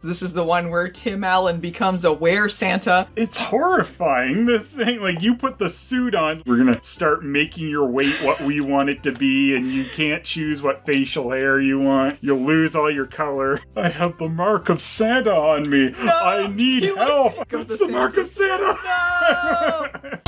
This is the one where Tim Allen becomes a were-Santa. It's horrifying, this thing. Like, you put the suit on, we're gonna start making your weight what we want it to be, and you can't choose what facial hair you want. You'll lose all your color. I have the mark of Santa on me. No, I need help. It's the mark of Santa. No!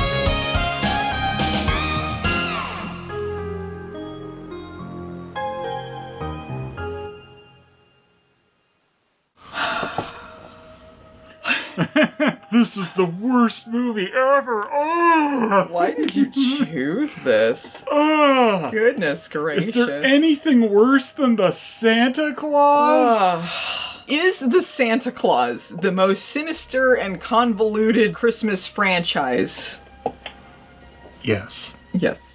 This is the worst movie ever. Oh! Why did you choose this? Oh! Goodness gracious. Is there anything worse than the Santa Claus? Is the Santa Claus the most sinister and convoluted Christmas franchise? Yes. Yes.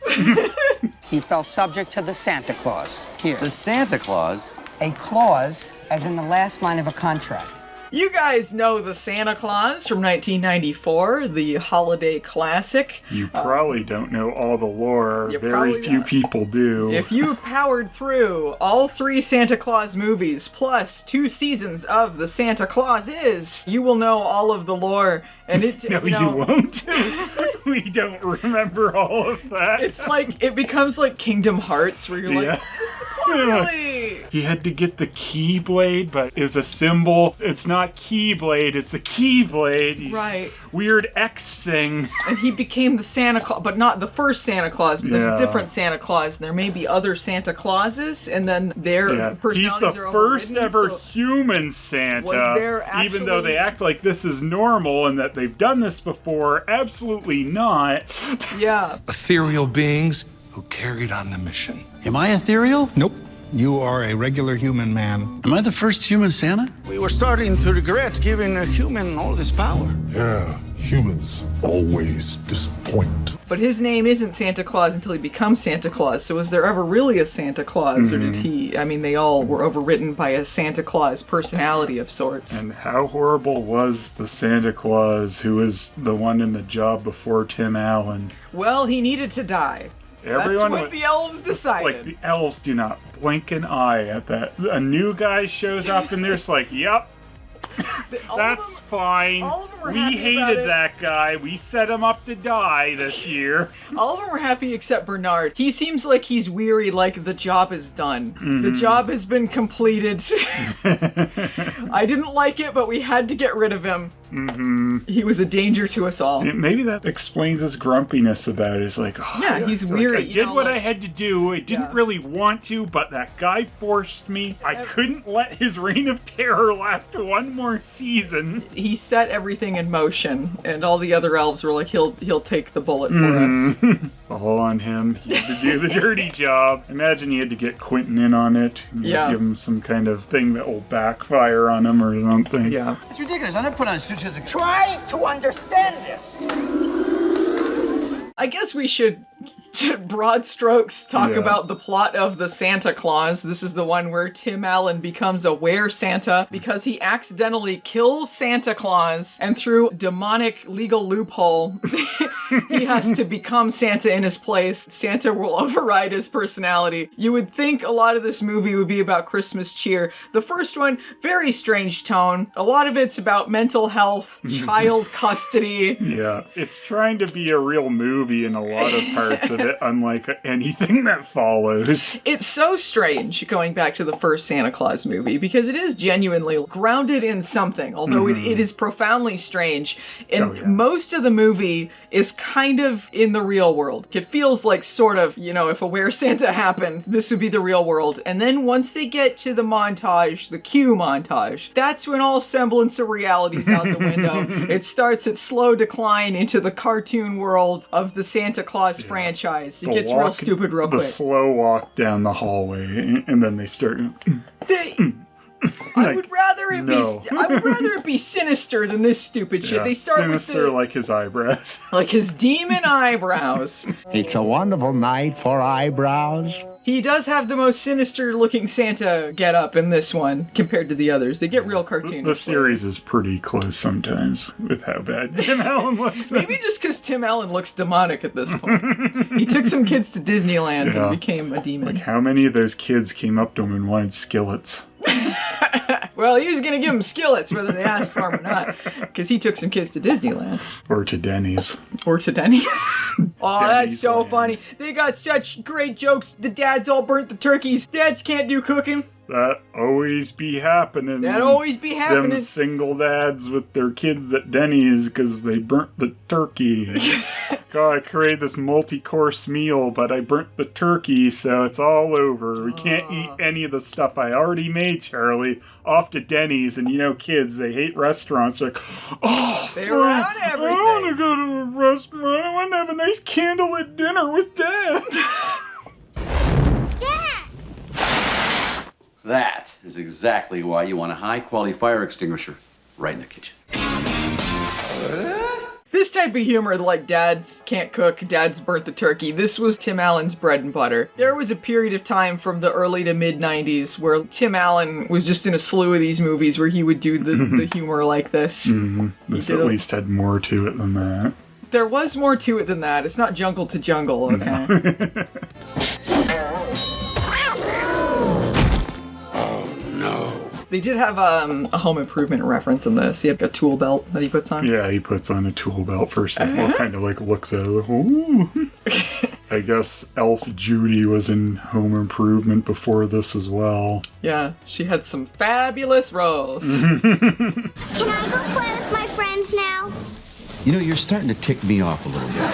He fell subject to the Santa Claus. Here. The Santa Claus? A clause, as in the last line of a contract. You guys know the Santa Claus from 1994, the holiday classic. You probably don't know all the lore. You Very probably few don't. people do. If you've powered through all 3 Santa Claus movies, plus 2 seasons of the Santa Claus you will know all of the lore. And it, No, you won't. We don't remember all of that. It's like, it becomes like Kingdom Hearts, where you're like, really? He had to get the Keyblade, but it's a symbol. It's not Keyblade, it's the Keyblade. Right. Weird X thing. And he became the Santa Claus, but not the first Santa Claus, but there's a different Santa Claus, and there may be other Santa Clauses, and then their personalities He's the are first overridden, ever so human Santa. was there Even though actually- they act like this is normal and that they've done this before, absolutely not. Yeah. Ethereal beings who carried on the mission. Am I ethereal? Nope. You are a regular human man. Am I the first human Santa? We were starting to regret giving a human all this power. Yeah, humans always disappoint. But his name isn't Santa Claus until he becomes Santa Claus, so was there ever really a Santa Claus, or did he, I mean, they all were overwritten by a Santa Claus personality of sorts. And how horrible was the Santa Claus who was the one in the job before Tim Allen? Well, he needed to die. Everyone That's what the elves decided. Like, the elves do not blink an eye at that. A new guy shows up and they're just like, yep, that's fine. all of them were We happy about hated it. that guy. We set him up to die this year. All of them were happy except Bernard. He seems like he's weary, like the job is done. The job has been completed. I didn't like it, but we had to get rid of him. He was a danger to us all. Maybe that explains his grumpiness about it. It's like, oh, Yeah, he's like, weary, I you did know, what like- I had to do. I didn't really want to, but that guy forced me. I couldn't let his reign of terror last one more season. He set everything in motion, and all the other elves were like, he'll take the bullet for us. It's all on him. He had to do the dirty job. Imagine he had to get Quentin in on it. Yeah. Give him some kind of thing that will backfire on him or something. Yeah. It's ridiculous. I never put on suits as a... Try to understand this. I guess we should, broad strokes, talk Yeah. about the plot of the Santa Claus. This is the one where Tim Allen becomes a were-Santa because he accidentally kills Santa Claus, and through demonic legal loophole, he has to become Santa in his place. Santa will override his personality. You would think a lot of this movie would be about Christmas cheer. The first one, very strange tone. A lot of it's about mental health, child custody. Yeah. It's trying to be a real movie in a lot of parts of it, unlike anything that follows. It's so strange going back to the first Santa Claus movie because it is genuinely grounded in something, although it is profoundly strange. And most of the movie is kind of in the real world. It feels like sort of, you know, if a Where Santa happened, this would be the real world. And then once they get to the montage, the Q montage, that's when all semblance of reality's out the window. It starts its slow decline into the cartoon world of the Santa Claus franchise. It gets real stupid real The quick. slow walk down the hallway, and then they start... I would rather it no. be. I would rather it be sinister than this stupid shit. Yeah, They start sinister with like his eyebrows. like his demon eyebrows. It's a wonderful night for eyebrows. He does have the most sinister-looking Santa getup in this one compared to the others. They get real cartoonish. The series is pretty close sometimes with how bad Tim Allen looks. Maybe just because Tim Allen looks demonic at this point. He took some kids to Disneyland Yeah. and became a demon. Like, how many of those kids came up to him and wanted skillets? Well, he was gonna give them skillets whether they asked for them or not, because he took some kids to Disneyland. Or to Denny's. Or to Denny's. Oh, that's so Denny's funny. They got such great jokes. The dads all burnt the turkeys. Dads can't do cooking. That always be happening. That always be happening. Them single dads with their kids at Denny's because they burnt the turkey. God, I created this multi-course meal, but I burnt the turkey, so it's all over. We can't eat any of the stuff I already made, Charlie. Off to Denny's, and you know kids, they hate restaurants. They're like, oh, they ruin everything. I want to go to a restaurant. I want to have a nice candlelit dinner with Dad. That is exactly why you want a high-quality fire extinguisher right in the kitchen. This type of humor, like dads can't cook, dads burnt the turkey, this was Tim Allen's bread and butter. There was a period of time from the early to mid-90s where Tim Allen was just in a slew of these movies where he would do the humor like this. Mm-hmm. This at least had more to it than that. There was more to it than that. It's not jungle to jungle, okay? They did have a home improvement reference in this. He had a tool belt that he puts on. Yeah, he puts on a tool belt for a second. Well, kind of like looks at it. Ooh. I guess Elf Judy was in Home Improvement before this as well. Yeah, she had some fabulous roles. Can I go play with my friends now? You know, you're starting to tick me off a little bit.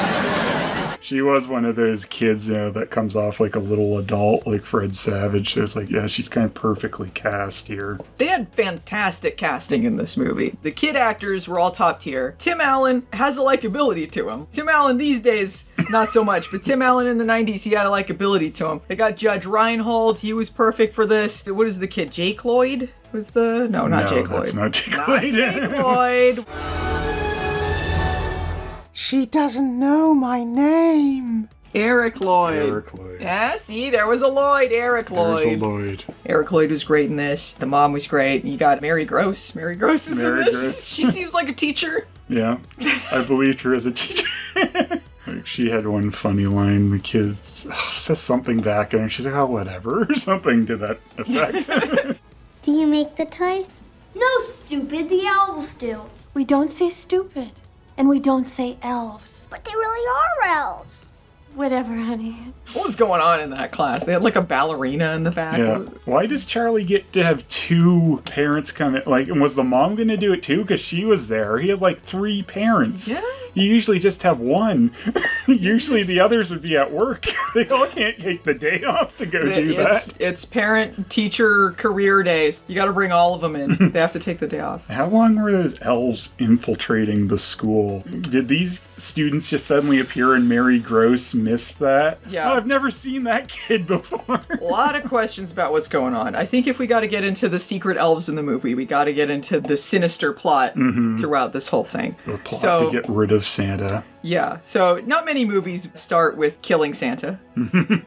She was one of those kids, you know, that comes off like a little adult, like Fred Savage. So it's like, yeah, she's kind of perfectly cast here. They had fantastic casting in this movie. The kid actors were all top tier. Tim Allen has a likability to him. Tim Allen these days, not so much, but Tim Allen in the 90s, he had a likability to him. They got Judge Reinhold. He was perfect for this. What is the kid? Jake Lloyd was the... No, not Jake Lloyd. That's not Jake Lloyd. Jake Lloyd. She doesn't know my name. Eric Lloyd. Eric Lloyd. Yeah, see, there was a Lloyd. Eric Lloyd. There's a Lloyd. Eric Lloyd was great in this. The mom was great. You got Mary Gross. Mary Gross is in this. She seems like a teacher. Yeah, I believed her as a teacher. Like, she had one funny line. The kid says something back, and she's like, oh, whatever, or something to that effect. Do you make the toys? No, stupid. The elves do. We don't say stupid. And we don't say elves. But they really are elves. Whatever, honey. What was going on in that class? They had like a ballerina in the back. Yeah. Why does Charlie get to have two parents come in? Like, was the mom going to do it too? Because she was there. He had like 3 parents. Yeah. You usually just have one. Usually the others would be at work. They all can't take the day off to go do that. It's parent-teacher career days. You got to bring all of them in. They have to take the day off. How long were those elves infiltrating the school? Did these students just suddenly appear and Mary Gross missed that? Yeah. Oh, I've never seen that kid before. A lot of questions about what's going on. I think if we got to get into the secret elves in the movie, we got to get into the sinister plot throughout this whole thing. The plot to get rid of Santa. Yeah, so not many movies start with killing Santa.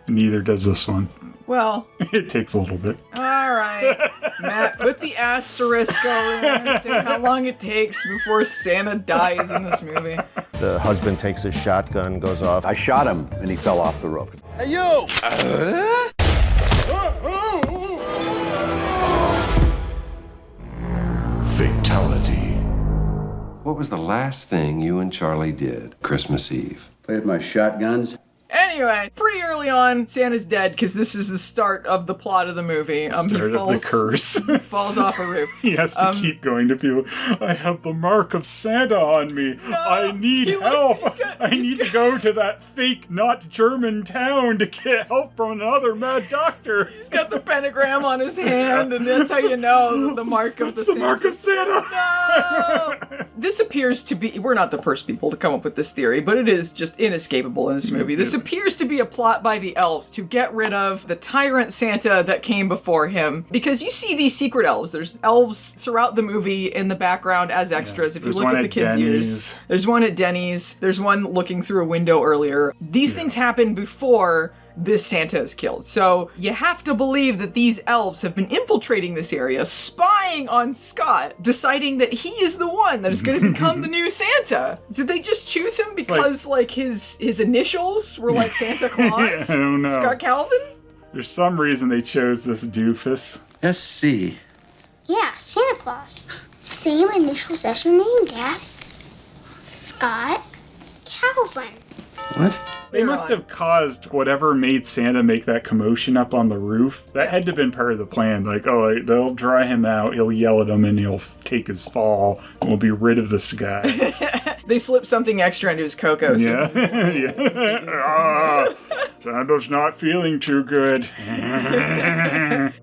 Neither does this one. Well, it takes a little bit. All right, Matt, put the asterisk over there. Say how long it takes before Santa dies in this movie. The husband takes his shotgun, goes off. I shot him, and he fell off the roof. Hey, you! Fatality. What was the last thing you and Charlie did Christmas Eve? Played my shotguns. Anyway, pretty early on, Santa's dead because this is the start of the plot of the movie. Start of the curse. He falls off a roof. He has to keep going to people. I have the mark of Santa on me. No, I need help. I need to go to that fake, not German town to get help from another mad doctor. He's got the pentagram on his hand, and that's how you know the mark of the mark of Santa. No! This appears to be... We're not the first people to come up with this theory, but it is just inescapable in this movie. This appears to be a plot by the elves to get rid of the tyrant Santa that came before him. Because you see these secret elves. There's elves throughout the movie in the background as extras. If you look at the kids' ears. There's one at Denny's. There's one looking through a window earlier. These things happen before this Santa is killed. So you have to believe that these elves have been infiltrating this area, spying on Scott, deciding that he is the one that is going to become the new Santa. Did they just choose him because like his initials were like Santa Claus? I don't know. Scott Calvin? There's some reason they chose this doofus. SC Yeah, Santa Claus. Same initials as your name, Dad. Scott Calvin. What? They must have caused whatever made Santa make that commotion up on the roof. That had to have been part of the plan. Like, oh, they'll dry him out, he'll yell at him, and he'll take his fall, and we'll be rid of this guy. They slip something extra into his cocoa. So yeah. Santa's not feeling too good.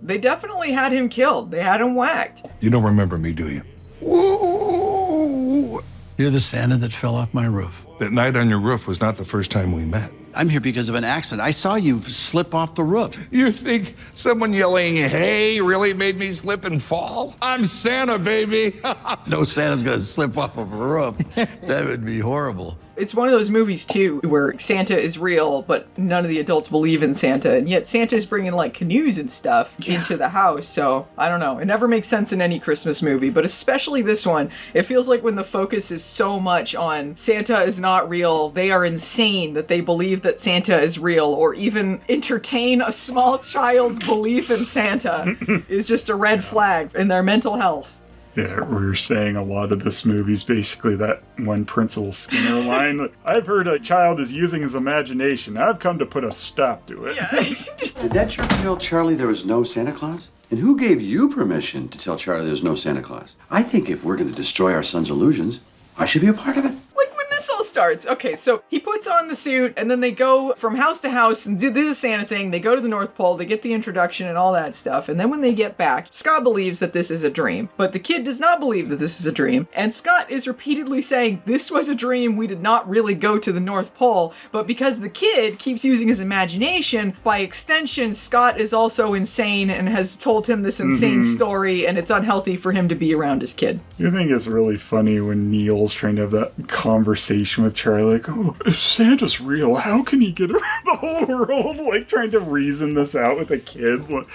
They definitely had him killed. They had him whacked. You don't remember me, do you? Ooh. You're the Santa that fell off my roof. That night on your roof was not the first time we met. I'm here because of an accident. I saw you slip off the roof. You think someone yelling, hey, really made me slip and fall? I'm Santa, baby. No Santa's gonna slip off of a roof. That would be horrible. It's one of those movies, too, where Santa is real, but none of the adults believe in Santa. And yet Santa's bringing, like, canoes and stuff into the house. So, I don't know. It never makes sense in any Christmas movie, but especially this one. It feels like when the focus is so much on Santa is not real, they are insane that they believe that Santa is real, or even entertain a small child's belief in Santa is just a red flag in their mental health. Yeah, we were saying a lot of this movie is basically that one Principal Skinner line. I've heard a child is using his imagination. I've come to put a stop to it. Yeah. Did that jerk tell Charlie there was no Santa Claus? And who gave you permission to tell Charlie there's no Santa Claus? I think if we're going to destroy our son's illusions, I should be a part of it. Like when this all starts. Okay, so he puts on the suit and then they go from house to house and do this Santa thing. They go to the North Pole, they get the introduction and all that stuff. And then when they get back, Scott believes that this is a dream. But the kid does not believe that this is a dream. And Scott is repeatedly saying, this was a dream. We did not really go to the North Pole. But because the kid keeps using his imagination, by extension, Scott is also insane and has told him this insane story. And it's unhealthy for him to be around his kid. I think it's really funny when Neil's trying to have that conversation with Charlie, like, oh, if Santa's real, how can he get around the whole world? Like, trying to reason this out with a kid. Like,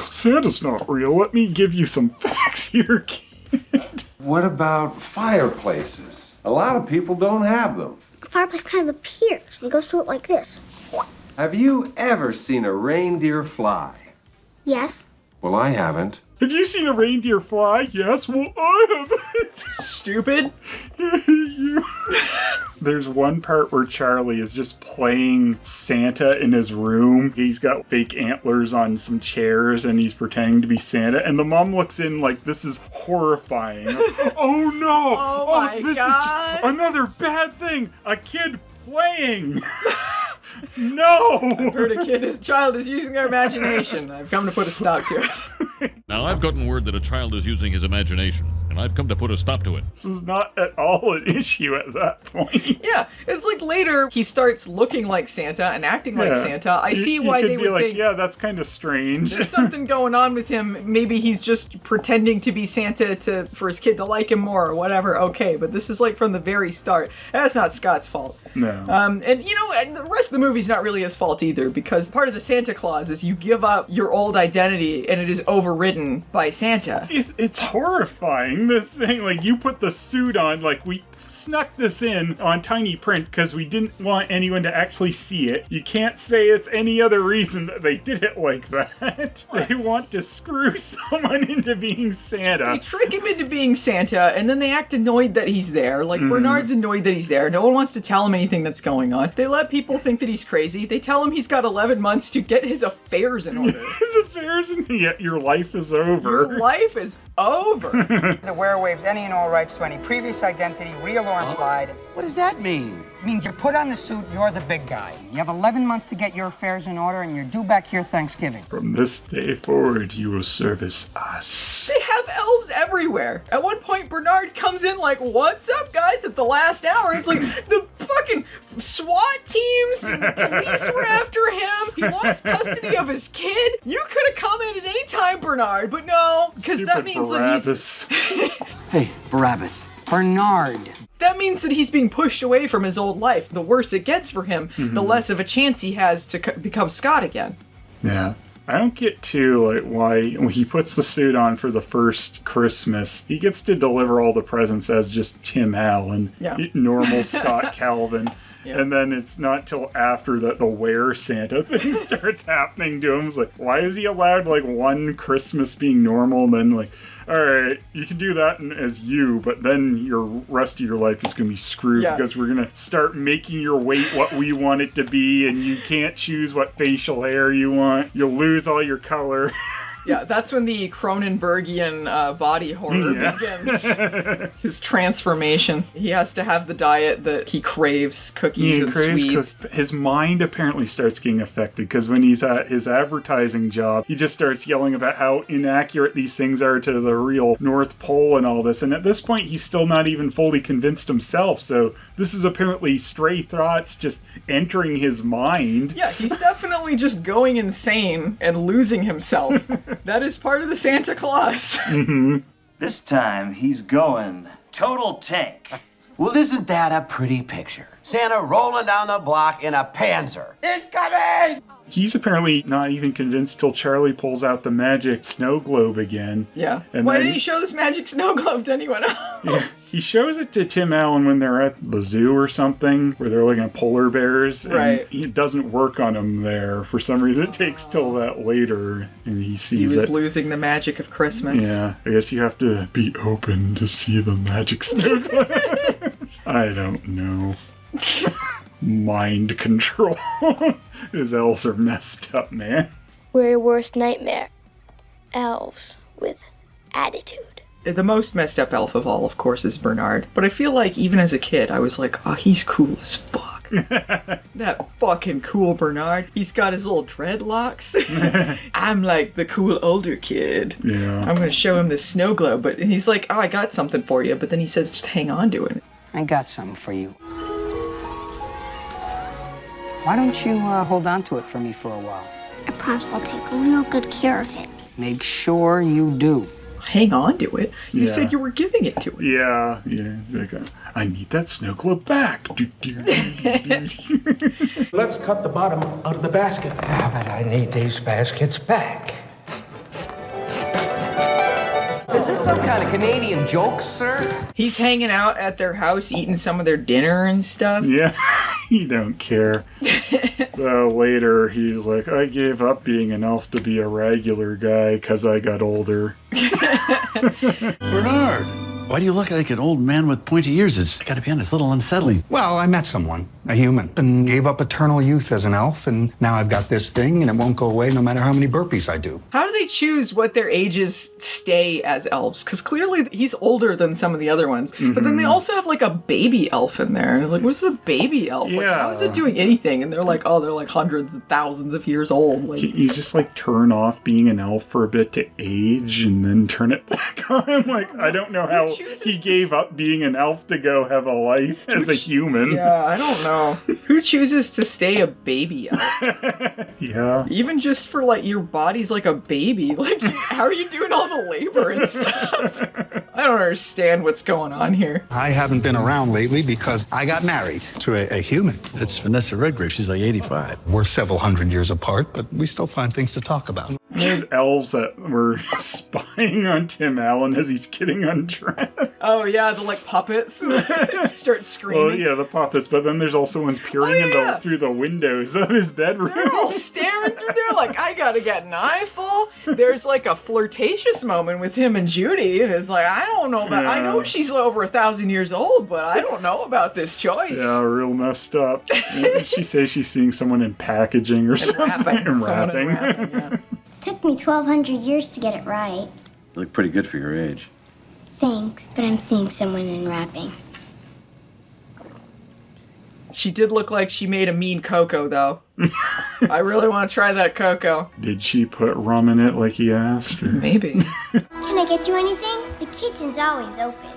Santa's not real. Let me give you some facts here, kid. What about fireplaces? A lot of people don't have them. The fireplace kind of appears and it goes through it like this. Have you ever seen a reindeer fly? Yes. Well, I haven't. Have you seen a reindeer fly? Yes, well, I haven't. Stupid. There's one part where Charlie is just playing Santa in his room. He's got fake antlers on some chairs and he's pretending to be Santa. And the mom looks in like, this is horrifying. Oh no! Oh my this God. is just another bad thing. A kid playing. No! I've heard a child is using their imagination. I've come to put a stop to it. Now, I've gotten word that a child is using his imagination, and I've come to put a stop to it. This is not at all an issue at that point. Yeah, it's like later he starts looking like Santa and acting like Santa. I see why they would think, yeah, that's kind of strange. There's something going on with him. Maybe he's just pretending to be Santa for his kid to like him more or whatever. Okay, but this is like from the very start. That's not Scott's fault. No. And the rest of the movie's not really his fault either, because part of the Santa Claus is you give up your old identity and it is overridden by Santa. It's horrifying, this thing. Like, you put the suit on, like, we snuck this in on tiny print because we didn't want anyone to actually see it. You can't say it's any other reason that they did it like that. They want to screw someone into being Santa. They trick him into being Santa, and then they act annoyed that he's there. Like, Bernard's annoyed that he's there. No one wants to tell him anything that's going on. They let people think that he's crazy. They tell him he's got 11 months to get his affairs in order. His affairs, and yet your life is over. Your life is over. The wearer waives any and all rights to any previous identity, real or implied. What does that mean? It means you put on the suit, you're the big guy. You have 11 months to get your affairs in order, and you're due back here Thanksgiving. From this day forward, you will service us. They have elves everywhere. At one point, Bernard comes in like, what's up, guys, at the last hour. It's like the fucking SWAT teams and the police were after him. He lost custody of his kid. You could have come in at any time, Bernard, but no, because that means Barabbas. that he's... Hey, Barabbas. Bernard. That means that he's being pushed away from his old life. The worse it gets for him, the less of a chance he has to become Scott again. Yeah. I don't get why when he puts the suit on for the first Christmas, he gets to deliver all the presents as just Tim Allen, normal Scott Calvin. Yeah. And then it's not till after that the Were Santa thing starts happening to him. It's like, why is he allowed one Christmas being normal and then all right, you can do that as you, but then your rest of your life is going to be screwed because we're going to start making your weight what we want it to be, and you can't choose what facial hair you want. You'll lose all your color. Yeah, that's when the Cronenbergian body horror begins. His transformation. He has to have the diet that he craves, cookies and sweets. His mind apparently starts getting affected because when he's at his advertising job, he just starts yelling about how inaccurate these things are to the real North Pole and all this. And at this point, he's still not even fully convinced himself. So this is apparently stray thoughts just entering his mind. Yeah, he's definitely just going insane and losing himself. That is part of the Santa Claus. Mm-hmm. This time, he's going total tank. Well, isn't that a pretty picture? Santa rolling down the block in a Panzer. Incoming! He's apparently not even convinced till Charlie pulls out the magic snow globe again. Yeah. And why didn't he show this magic snow globe to anyone else? Yeah. He shows it to Tim Allen when they're at the zoo or something, where they're looking at polar bears. And it doesn't work on him there. For some reason, it takes till that later, and he sees He was losing the magic of Christmas. Yeah. I guess you have to be open to see the magic snow globe. I don't know. Mind control. His elves are messed up, man. We're your worst nightmare. Elves with attitude. The most messed up elf of all, of course, is Bernard. But I feel like even as a kid, I was like, oh, he's cool as fuck. That fucking cool Bernard. He's got his little dreadlocks. I'm like the cool older kid. Yeah. I'm going to show him this snow globe. But he's like, oh, I got something for you. But then he says, just hang on to it. I got something for you. Why don't you hold on to it for me for a while? I promise I'll take real good care of it. Make sure you do. Hang on to it? You said you were giving it to it. Yeah. Like, I need that snow globe back. Let's cut the bottom out of the basket. Ah, but I need these baskets back. Is this some kind of Canadian joke, sir? He's hanging out at their house eating some of their dinner and stuff. Yeah, he don't care. So later, he's like, I gave up being an elf to be a regular guy because I got older. Bernard, why do you look like an old man with pointy ears? It's got to be honest, a little unsettling. Well, I met someone, a human, and gave up eternal youth as an elf, and now I've got this thing, and it won't go away no matter how many burpees I do. How do they choose what their ages stay as elves? Because clearly he's older than some of the other ones. Mm-hmm. But then they also have like a baby elf in there. And it's like, what's the baby elf? Like, how is it doing anything? And they're like, oh, they're like hundreds of thousands of years old. Like, you just like turn off being an elf for a bit to age and then turn it back on. Like, I don't know how he gave up being an elf to go have a life as a human. Yeah, I don't know. Who chooses to stay a baby elf? Yeah. Even just for like your body's like a baby. Like, how are you doing all the labor and stuff? I don't understand what's going on here. I haven't been around lately because I got married to a human. It's Vanessa Redgrave. She's like 85. We're several hundred years apart, but we still find things to talk about. There's elves that were spying on Tim Allen as he's getting undressed. Oh, yeah, the like puppets start screaming. Oh, yeah, the puppets. But then there's also ones peering through the windows of his bedroom. They're all staring through there like, I gotta get an eyeful. There's like a flirtatious moment with him and Judy, and it's like, I don't know about. I know she's over 1,000 years old, but I don't know about this choice. Yeah, real messed up. She says she's seeing someone in packaging or something. Wrapping, yeah. Took me 1,200 years to get it right. You look pretty good for your age. Thanks, but I'm seeing someone in wrapping. She did look like she made a mean cocoa, though. I really want to try that cocoa. Did she put rum in it like he asked? Or? Maybe. Can I get you anything? The kitchen's always open.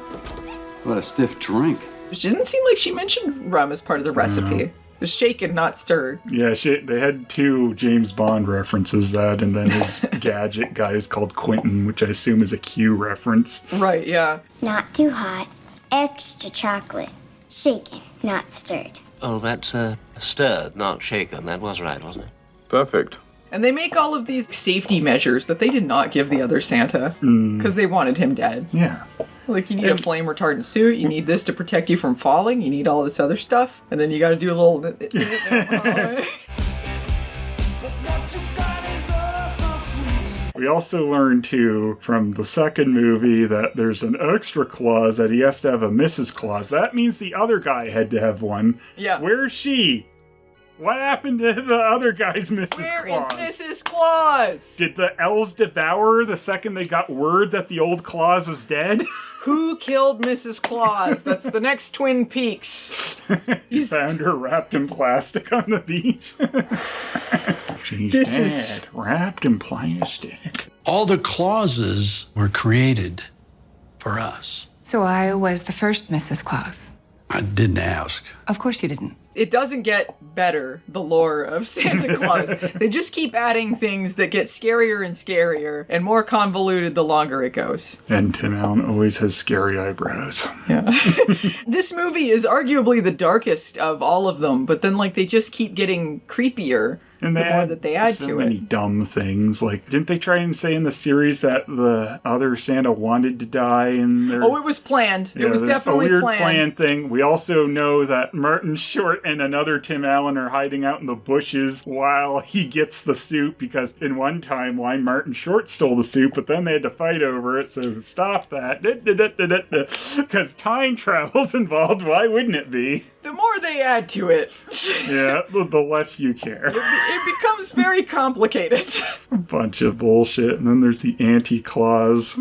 What a stiff drink. She didn't seem like she mentioned rum as part of the recipe. It was shaken, not stirred. Yeah, they had 2 James Bond references, that, and then his gadget guy is called Quentin, which I assume is a Q reference. Right, yeah. Not too hot. Extra chocolate. Shaken, not stirred. Oh, that's stirred, not shaken. That was right, wasn't it? Perfect. And they make all of these safety measures that they did not give the other Santa because they wanted him dead. Yeah. Like, you need a flame retardant suit, you need this to protect you from falling, you need all this other stuff, and then you gotta do a little... We also learned, too, from the second movie that there's an extra clause that he has to have a Mrs. Claus. That means the other guy had to have one. Yeah. Where's she? What happened to the other guy's Mrs. Claus? Where is Mrs. Claus? Did the elves devour her the second they got word that the old Claus was dead? Who killed Mrs. Claus? That's the next Twin Peaks. You found her wrapped in plastic on the beach. She's dead, wrapped in plastic. All the clauses were created for us. So I was the first Mrs. Claus. I didn't ask. Of course you didn't. It doesn't get better, the lore of Santa Claus. They just keep adding things that get scarier and scarier and more convoluted the longer it goes. And Tim Allen always has scary eyebrows. Yeah. This movie is arguably the darkest of all of them, but then they just keep getting creepier. And the more that they add so to many it. dumb things. Didn't they try and say in the series that the other Santa wanted to die? Oh, it was planned. Yeah, it was definitely a weird planned. plan thing. We also know that Martin Short and another Tim Allen are hiding out in the bushes while he gets the suit, because in one timeline, Martin Short stole the suit, but then they had to fight over it, so stop that. Because time travel's involved, why wouldn't it be? The more they add to it, yeah, the less you care. It becomes very complicated. A bunch of bullshit, and then there's the anti-clause.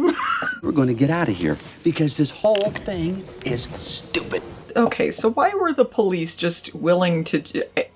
We're going to get out of here because this whole thing is stupid. Okay, so why were the police just willing to,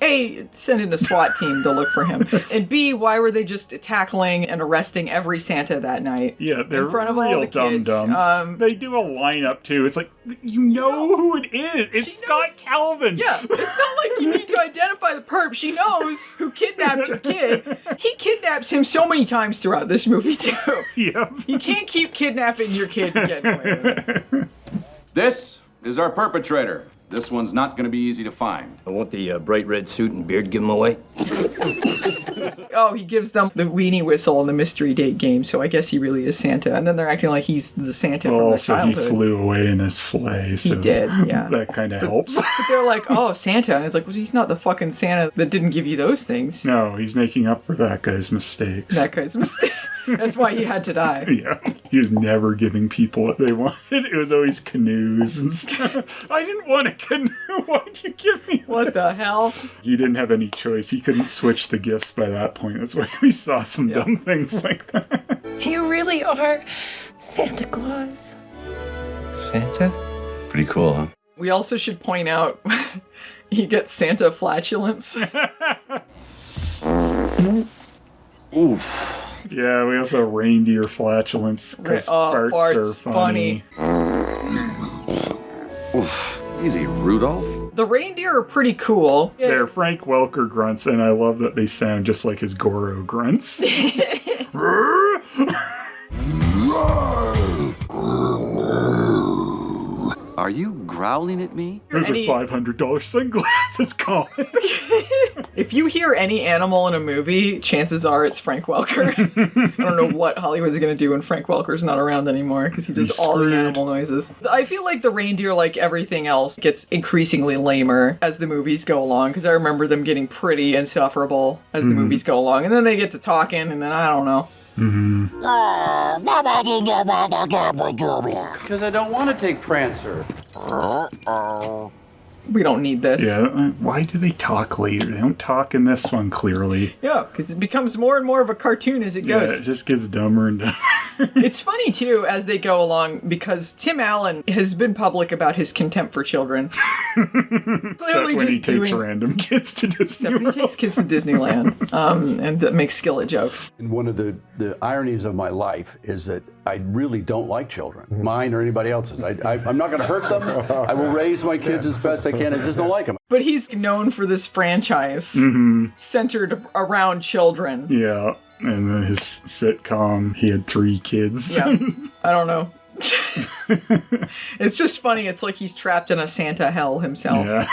A, send in a SWAT team to look for him, and B, why were they just tackling and arresting every Santa that night? Yeah, they're in front of real all the kids? dum-dums. They do a lineup, too. It's you know who it is. It's Scott Calvin. Yeah, it's not like you need to identify the perp. She knows who kidnapped her kid. He kidnaps him so many times throughout this movie, too. Yep. You can't keep kidnapping your kid and getting away with it. This is our perpetrator. This one's not going to be easy to find. I want the bright red suit and beard. Give him away. Oh, he gives them the weenie whistle in the mystery date game, so I guess he really is Santa. And then they're acting like he's the Santa from the childhood. He flew away in his sleigh, so he did, yeah. That kind of helps. But they're like, oh, Santa. And it's like, well, he's not the fucking Santa that didn't give you those things. No, he's making up for that guy's mistakes. That guy's mistake. That's why he had to die. Yeah. He was never giving people what they wanted. It was always canoes and stuff. I didn't want a canoe. Why'd you give me What the hell? He didn't have any choice. He couldn't switch the gifts by that point. That's why we saw some dumb things like that. You really are Santa Claus. Santa? Pretty cool, huh? We also should point out he gets Santa flatulence. Oof. Yeah, we also have reindeer flatulence because farts are funny. Oof. Easy, Rudolph. The reindeer are pretty cool. They're Frank Welker grunts, and I love that they sound just like his Goro grunts. Are you growling at me? Those are $500 sunglasses, Colin. If you hear any animal in a movie, chances are it's Frank Welker. I don't know what Hollywood's going to do when Frank Welker's not around anymore, because he does all the animal noises. I feel like the reindeer, like everything else, gets increasingly lamer as the movies go along, because I remember them getting pretty insufferable as the movies go along, and then they get to talking, and then I don't know. Because I don't want to take Prancer. We don't need this. Yeah, why do they talk later? They don't talk in this one, clearly. Yeah, because it becomes more and more of a cartoon as it goes. Yeah, it just gets dumber and dumber. It's funny, too, as they go along, because Tim Allen has been public about his contempt for children. Clearly when he takes random kids to Disney World. He takes kids to Disneyland and makes skillet jokes. And one of the ironies of my life is that I really don't like children, mine or anybody else's. I'm not going to hurt them. I will raise my kids as best I can. I just don't like them. But he's known for this franchise centered around children. Yeah, and then his sitcom, he had 3 kids. Yeah, I don't know. It's just funny. It's like he's trapped in a Santa hell himself. Yeah.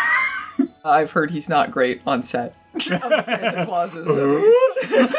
I've heard he's not great on set. Of the Santa Clauses, at least.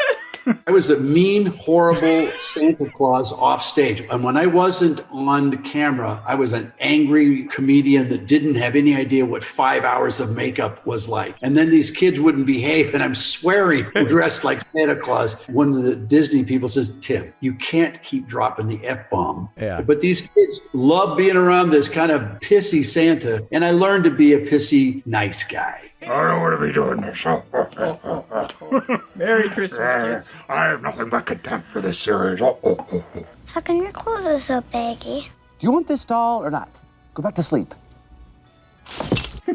I was a mean, horrible Santa Claus off stage. And when I wasn't on camera, I was an angry comedian that didn't have any idea what 5 hours of makeup was like. And then these kids wouldn't behave, and I'm swearing, dressed like Santa Claus. One of the Disney people says, Tim, you can't keep dropping the F-bomb. Yeah. But these kids love being around this kind of pissy Santa, and I learned to be a pissy, nice guy. I don't want to be doing this. Merry Christmas, kids. I have nothing but contempt for this series. How come your clothes are so baggy? Do you want this doll or not? Go back to sleep.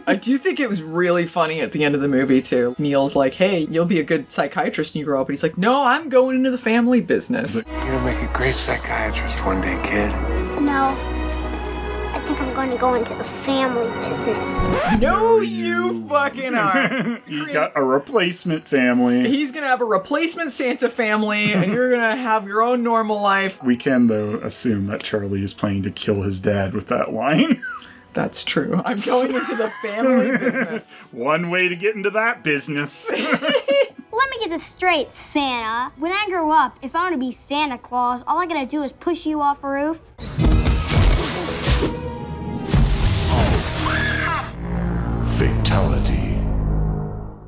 I do think it was really funny at the end of the movie, too. Neil's like, hey, you'll be a good psychiatrist when you grow up. And he's like, no, I'm going into the family business. You're gonna make a great psychiatrist one day, kid. No. I think I'm going to go into the family business. No, you fucking are. You got a replacement family. He's going to have a replacement Santa family, and you're going to have your own normal life. We can, though, assume that Charlie is planning to kill his dad with that line. That's true. I'm going into the family business. One way to get into that business. Let me get this straight, Santa. When I grow up, if I want to be Santa Claus, all I gotta do is push you off a roof. Fatality.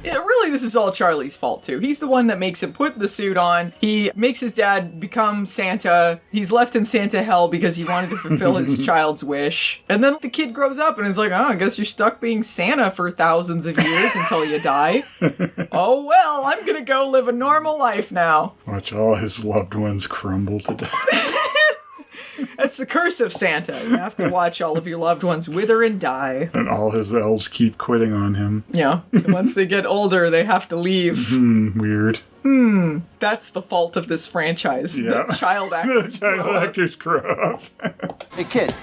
Yeah, really, this is all Charlie's fault, too. He's the one that makes him put the suit on. He makes his dad become Santa. He's left in Santa hell because he wanted to fulfill his child's wish. And then the kid grows up and is like, oh, I guess you're stuck being Santa for thousands of years until you die. Oh, well, I'm gonna go live a normal life now. Watch all his loved ones crumble to dust. That's the curse of Santa. You have to watch all of your loved ones wither and die. And all his elves keep quitting on him. Yeah. Once they get older, they have to leave. Weird. That's the fault of this franchise. Yeah. The child actors. The child actors grow up. Hey, kid,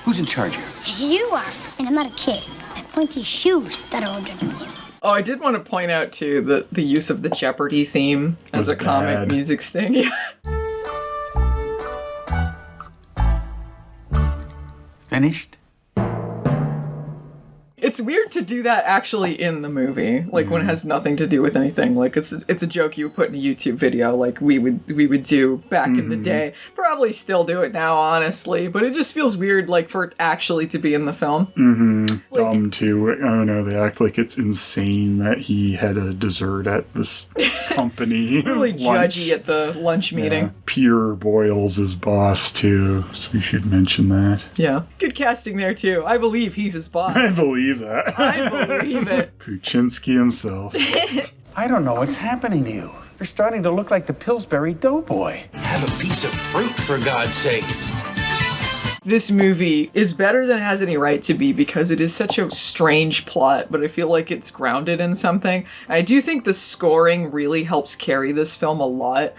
who's in charge here? You are, and I'm not a kid. I have pointy shoes that are older than you. Oh, I did want to point out, too, the use of the Jeopardy theme as a comic music sting. Yeah. Finished? It's weird to do that actually in the movie, like when it has nothing to do with anything. Like it's a joke you would put in a YouTube video, like we would do back in the day. Probably still do it now, honestly, but it just feels weird, like for it actually to be in the film. Dumb too. I don't know. They act like it's insane that he had a dessert at this company. Really lunch. judgy at the lunch meeting. Yeah. Peter Boyle's his boss too, so we should mention that. Yeah, good casting there too. I believe he's his boss. I believe that. I believe it. Puchinsky himself. I don't know what's happening to you. You're starting to look like the Pillsbury Doughboy. Have a piece of fruit, for God's sake. This movie is better than it has any right to be because it is such a strange plot, but I feel like it's grounded in something. I do think the scoring really helps carry this film a lot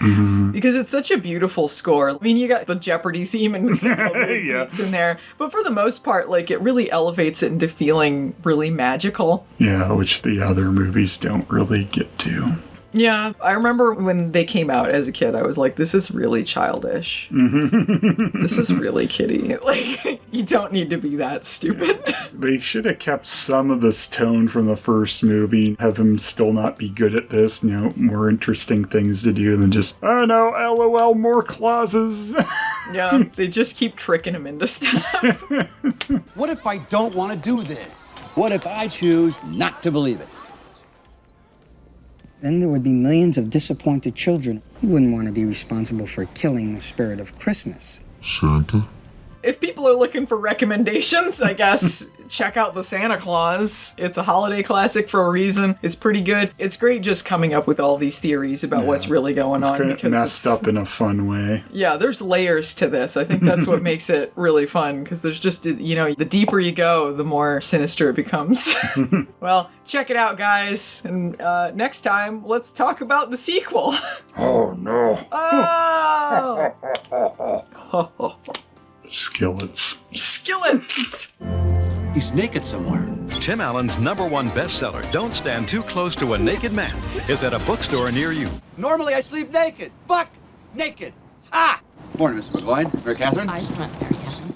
because it's such a beautiful score. I mean, you got the Jeopardy theme and beats in there, but for the most part, like it really elevates it into feeling really magical. Yeah, which the other movies don't really get to. Yeah, I remember when they came out as a kid, I was like, this is really childish. This is really kiddie. Like, you don't need to be that stupid. They should have kept some of this tone from the first movie, have him still not be good at this, more interesting things to do than just, oh no, LOL, more clauses. Yeah, they just keep tricking him into stuff. What if I don't want to do this? What if I choose not to believe it? Then there would be millions of disappointed children. You wouldn't want to be responsible for killing the spirit of Christmas. Santa? If people are looking for recommendations, I guess check out the Santa Claus. It's a holiday classic for a reason. It's pretty good. It's great just coming up with all these theories about what's really going on. Because messed up in a fun way. Yeah, there's layers to this. I think that's what makes it really fun, because there's just, the deeper you go, the more sinister it becomes. Well, check it out, guys. And next time, let's talk about the sequel. Oh, no. Oh! Skillets. He's naked somewhere. Tim Allen's #1 bestseller, Don't Stand Too Close to a Naked Man, is at a bookstore near you. Normally I sleep naked. Buck naked. Ah! Morning, Mr. McGloin. Mary Catherine? I slept there, Catherine.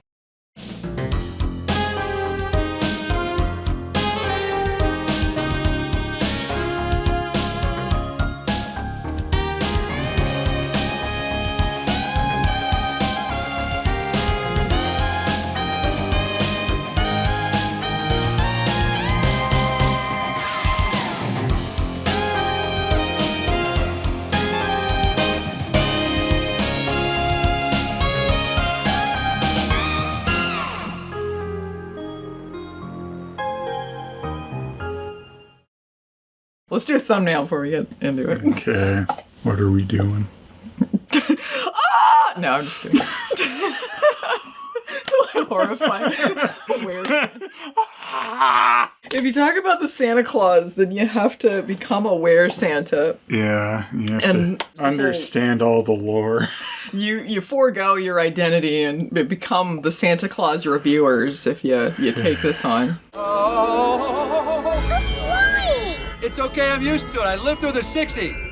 Let's do a thumbnail before we get into it. Okay. What are we doing? Ah! No, I'm just kidding. Horrifying. If you talk about the Santa Claus, then you have to become a were Santa. Yeah, you have to understand all the lore. You forego your identity and become the Santa Claus reviewers if you take this on. It's okay, I'm used to it. I lived through the 60s.